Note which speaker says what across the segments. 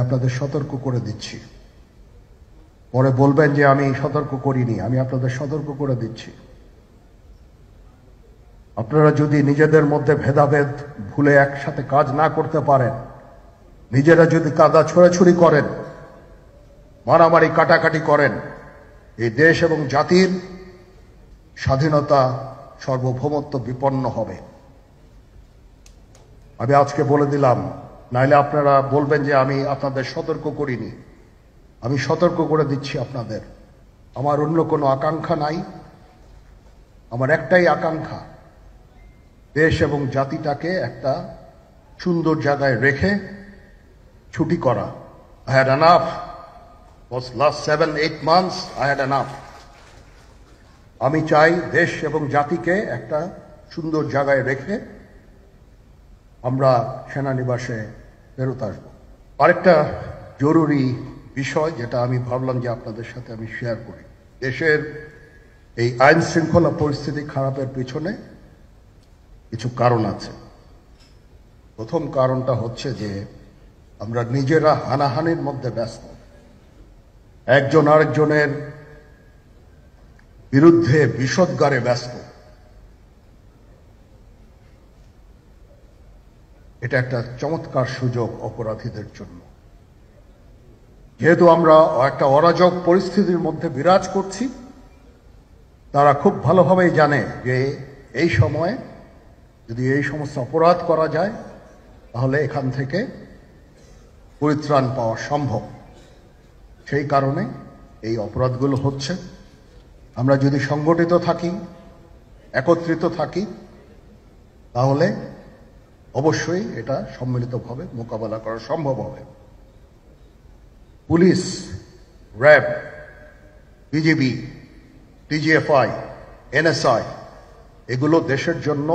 Speaker 1: আপনাদের সতর্ক করে দিচ্ছি। পরে বলবেন যে আমি সতর্ক করিনি, আমি আপনাদের সতর্ক করে দিচ্ছি। আপনারা যদি নিজেদের মধ্যে ভেদাভেদ ভুলে একসাথে কাজ না করতে পারেন, নিজেরা যদি কাদা ছোড়াছুড়ি করেন, মারামারি কাটাকাটি করেন, এই দেশ এবং জাতির স্বাধীনতা সার্বভৌমত্ব বিপন্ন হবে। আমি আজকে বলে দিলাম, নাইলে আপনারা বলবেন যে আমি আপনাদের সতর্ক করিনি। আমি সতর্ক করে দিচ্ছি আপনাদের। আমার অন্য কোনো আকাঙ্ক্ষা নাই, আমার একটাই আকাঙ্ক্ষা, দেশ এবং জাতিটাকে একটা সুন্দর জায়গায় রেখে ছুটি করা। I had enough. Was last 7-8 months I had enough. আমি চাই দেশ এবং জাতিকে একটা সুন্দর জায়গায় রেখে আমরা সেনানিবাসে ফেরত আসব। আরেকটা জরুরি বিষয় যেটা আমি ভাবলাম যে আপনাদের সাথে আমি শেয়ার করি। দেশের এই আইন শৃঙ্খলা পরিস্থিতি খারাপের পিছনে কিছু কারণ আছে। প্রথম কারণটা হচ্ছে যে আমরা নিজেরা হানাহানির মধ্যে ব্যস্ত, একজন আরেকজনের বিরুদ্ধে বিষোদ্গারে ব্যস্ত। এটা একটা চমৎকার সুযোগ অপরাধীদের জন্য। যেহেতু আমরা একটা অরাজক পরিস্থিতির মধ্যে বিরাজ করছি, তারা খুব ভালোভাবেই জানে যে এই সময়ে যদি এই সমস্ত অপরাধ করা যায় তাহলে এখান থেকে পরিত্রাণ পাওয়া সম্ভব। সেই কারণে এই অপরাধগুলো হচ্ছে। আমরা যদি সংগঠিত থাকি, একত্রিত থাকি, তাহলে অবশ্যই এটা সম্মিলিতভাবে মোকাবেলা করা সম্ভব হবে। Police, RAB, BGB, DGFI, NSI এগুলো দেশের জন্য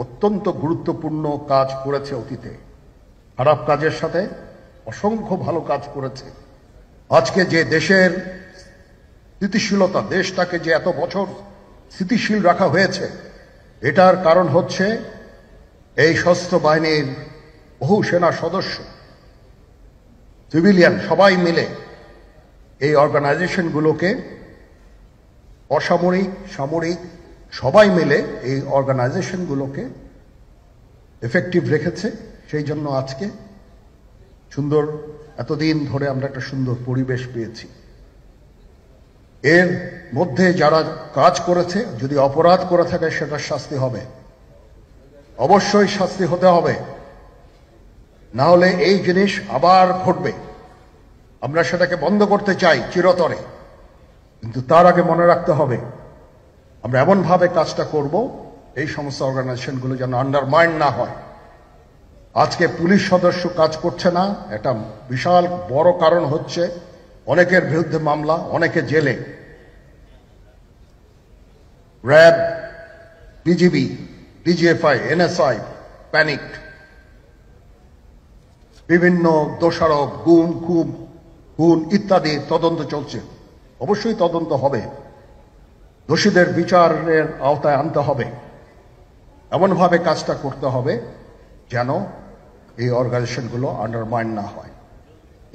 Speaker 1: অত্যন্ত গুরুত্বপূর্ণ কাজ করেছে অতীতে। খারাপ কাজের সাথে অসংখ্য ভালো কাজ করেছে। আজকে যে দেশের স্থিতিশীলতা, দেশটাকে যে এত বছর স্থিতিশীল রাখা হয়েছে, এটার কারণ হচ্ছে এই সশস্ত্র বাহিনীর বহু সেনা সদস্য, সিভিলিয়ান সবাই মিলে এই অর্গানাইজেশনগুলোকে, অসামরিক, সামরিক সবাই মিলে এই অর্গানাইজেশনগুলোকে এফেক্টিভ রেখেছে। সেই জন্য আজকে সুন্দর, এতদিন ধরে আমরা একটা সুন্দর পরিবেশ পেয়েছি। এর মধ্যে যারা কাজ করেছে, যদি অপরাধ করে থাকে সেটার শাস্তি হবে, অবশ্যই শাস্তি হতে হবে, না হলে এই জিনিস আবার ঘটবে। আমরা সেটাকে বন্ধ করতে চাই চিরতরে, কিন্তু তার আগে মনে রাখতে হবে আমরা এমনভাবে কাজটা করব এই সমস্ত অর্গানাইজেশনগুলো যেন আন্ডারমাইন না হয়। আজকে পুলিশ সদস্য কাজ করছে না, এটা বিশাল বড় কারণ হচ্ছে অনেকের বিরুদ্ধে মামলা, অনেকে জেলে। RAB, BGB, DGFI, NSI panicked. বিভিন্ন দোষারোপ, খুন ইত্যাদি তদন্ত চলছে। অবশ্যই তদন্ত হবে, দোষীদের বিচারের আওতায় আনতে হবে। এমনভাবে কাজটা করতে হবে যেন এই অর্গানাইজেশনগুলো আন্ডারমাইন না হয়।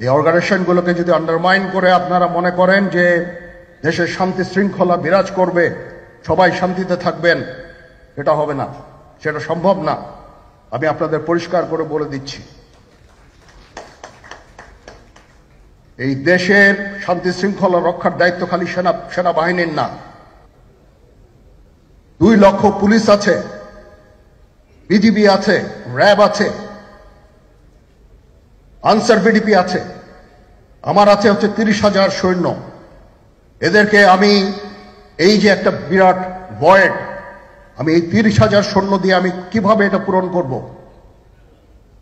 Speaker 1: এই অর্গানাইজেশনগুলোকে যদি আন্ডারমাইন করে আপনারা মনে করেন যে দেশের শান্তি শৃঙ্খলা বিরাজ করবে, সবাই শান্তিতে থাকবেন, এটা হবে না, সেটা সম্ভব না। আমি আপনাদের পরিষ্কার করে বলে দিচ্ছি, এই দেশের শান্তি শৃঙ্খলা রক্ষার দায়িত্ব খালি সেনাবাহিনীর না। 2 লক্ষ পুলিশ আছে, বিজিবি আছে, র্যাব আছে, আনসার বিডিপি আছে, আমার আছে হচ্ছে 30,000 সৈন্য। এদেরকে আমি এই যে একটা বিরাট ভয়েড, আমি এই 30,000 সৈন্য দিয়ে আমি কিভাবে এটা পূরণ করব?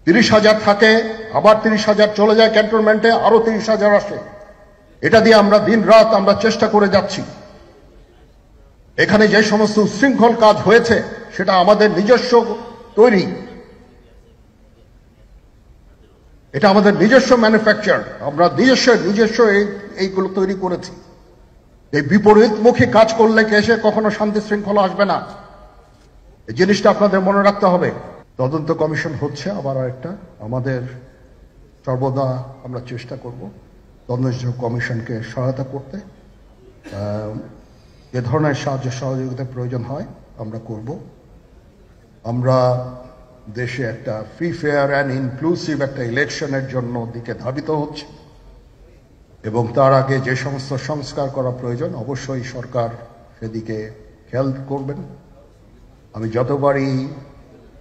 Speaker 1: 30,000 থাকে, আবার 30,000 চলে যায় ক্যান্টনমেন্টে, আরো 30,000 আসে। এটা দিয়ে আমরা দিন রাত আমরা চেষ্টা করে যাচ্ছি। এখানে যে সমস্ত উচ্ছৃঙ্খল কাজ হয়েছে সেটা আমাদের নিজস্ব তৈরি, এটা আমাদের নিজস্ব ম্যানুফ্যাকচার, আমরা নিজস্ব এইগুলো তৈরি করেছি। এই বিপরীতমুখী কাজ করলে কেসে কখনো শান্তি শৃঙ্খলা আসবে না, এই জিনিসটা আপনাদের মনে রাখতে হবে। তদন্ত কমিশন হচ্ছে, আবার আরেকটা আমাদের সর্বদা আমরা চেষ্টা করব তদন্ত কমিশনকে সহায়তা করতে। যে ধরনের সাহায্য সহযোগিতার প্রয়োজন হয় আমরা করব। আমরা দেশে একটা ফ্রি ফেয়ার অ্যান্ড ইনক্লুসিভ একটা ইলেকশনের জন্য দিকে ধাবিত হচ্ছে এবং তার আগে যে সমস্ত সংস্কার করা প্রয়োজন অবশ্যই সরকার সেদিকে খেয়াল করবেন। আমি যতবারই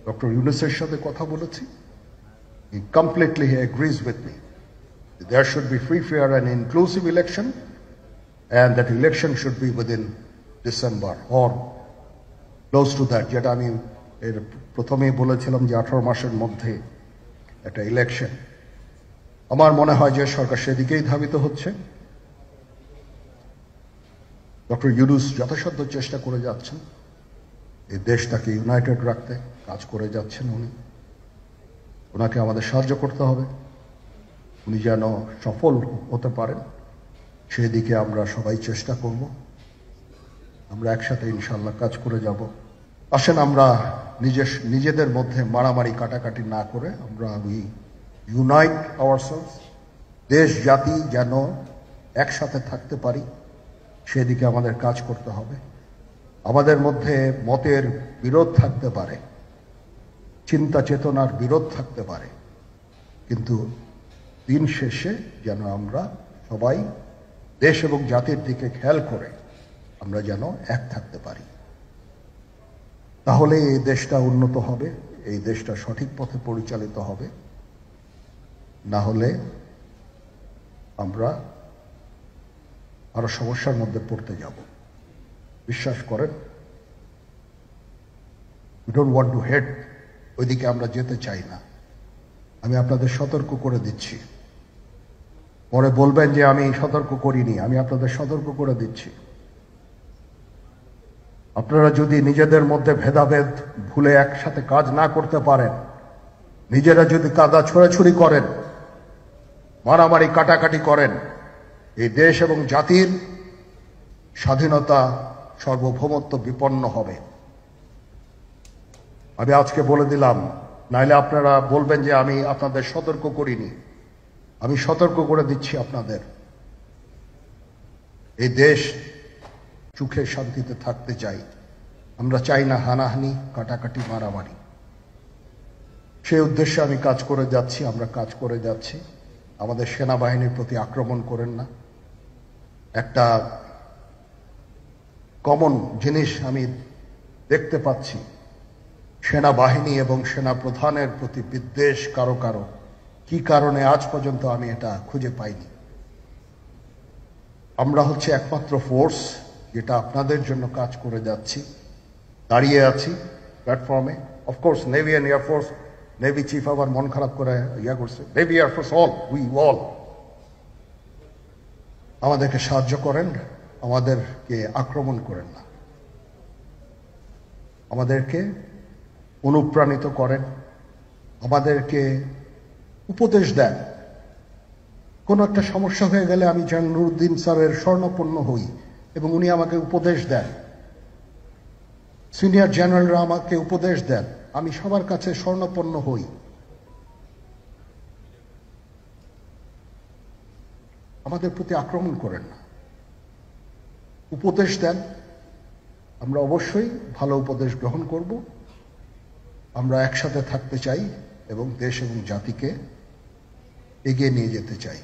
Speaker 1: ডক্টর ইউনূসের সাথে কথা বলেছি, he completely agrees with me. There should be free, fair and inclusive election, and that election should be within December or close to that. যেটা আমি এর প্রথমেই বলেছিলাম যে 18 মাসের মধ্যে একটা ইলেকশন। আমার মনে হয় যে সরকার সেদিকেই ধাবিত হচ্ছে। ডক্টর ইউনূস যথাসাধ্য চেষ্টা করে যাচ্ছেন এই দেশটাকে ইউনাইটেড রাখতে, কাজ করে যাচ্ছেন উনি। ওনাকে আমাদের সাহায্য করতে হবে, উনি যেন সফল হতে পারেন সেদিকে আমরা সবাই চেষ্টা করব। আমরা একসাথে ইনশাআল্লাহ কাজ করে যাব। আসেন আমরা নিজেদের মধ্যে মারামারি কাটাকাটি না করে আমরা ইউনাইট আওয়ারসেলস, দেশ জাতি যেন একসাথে থাকতে পারি সেদিকে আমাদের কাজ করতে হবে। আমাদের মধ্যে মতের বিরোধ থাকতে পারে, চিন্তা চেতনার বিরোধ থাকতে পারে, কিন্তু দিন শেষে যেন আমরা সবাই দেশ এবং জাতির দিকে খেয়াল করে আমরা যেন এক থাকতে পারি। তাহলে এই দেশটা উন্নত হবে, এই দেশটা সঠিক পথে পরিচালিত হবে। না হলে আমরা আরো সমস্যার মধ্যে পড়তে যাব। বিশ্বাস করেন, we don't want to head ওইদিকে আমরা যেতে চাই না। আমি আপনাদের সতর্ক করে দিচ্ছি, পরে বলবেন যে আমি সতর্ক করিনি। আমি আপনাদের সতর্ক করে দিচ্ছি, আপনারা যদি নিজেদের মধ্যে ভেদাভেদ ভুলে একসাথে কাজ না করতে পারেন, নিজেরা যদি কাদা ছোড়াছুড়ি করেন, মারামারি কাটাকাটি করেন, এই দেশ এবং জাতির স্বাধীনতা সার্বভৌমত্ব বিপন্ন হবে। আমি আজকে বলে দিলাম, নাইলে আপনারা বলবেন যে আমি আপনাদের সতর্ক করিনি। আমি সতর্ক করে দিচ্ছি আপনাদের। এই দেশ সুখে শান্তিতে থাকতে চাই, আমরা চাই না হানাহানি কাটাকাটি মারামারি। সেই উদ্দেশ্যে আমি কাজ করে যাচ্ছি, আমরা কাজ করে যাচ্ছি। আমাদের সেনাবাহিনীর প্রতি আক্রমণ করেন না। একটা কমন জিনিস আমি দেখতে পাচ্ছি, সেনাবাহিনী এবং সেনা প্রধানের প্রতি বিদ্বেষ কারো কারো। কি কারণে আজ পর্যন্ত আমি এটা খুঁজে পাইনি। আমরা হচ্ছে একমাত্র ফোর্স যেটা আপনাদের জন্য কাজ করে যাচ্ছি, দাঁড়িয়ে আছি প্ল্যাটফর্মে। Of course navy and air force, navy chief আবার মন খারাপ করে করছে, navy air force all, we all আমাদেরকে সাহায্য করেন, আমাদেরকে আক্রমণ করেন না, আমাদেরকে অনুপ্রাণিত করেন, আমাদেরকে উপদেশ দেন। কোনো একটা সমস্যা হয়ে গেলে আমি যেন নুরুদ্দিন স্যারের স্বর্ণপন্ন হই এবং উনি আমাকে উপদেশ দেন, সিনিয়র জেনারেলরা আমাকে উপদেশ দেন, আমি সবার কাছে স্বর্ণপন্ন হই। আমাদের প্রতি আক্রমণ করেন না, উপদেশ দেন। আমরা অবশ্যই ভালো উপদেশ গ্রহণ করব। আমরা একসাথে থাকতে চাই এবং দেশ এবং জাতিকে এগিয়ে নিয়ে যেতে চাই।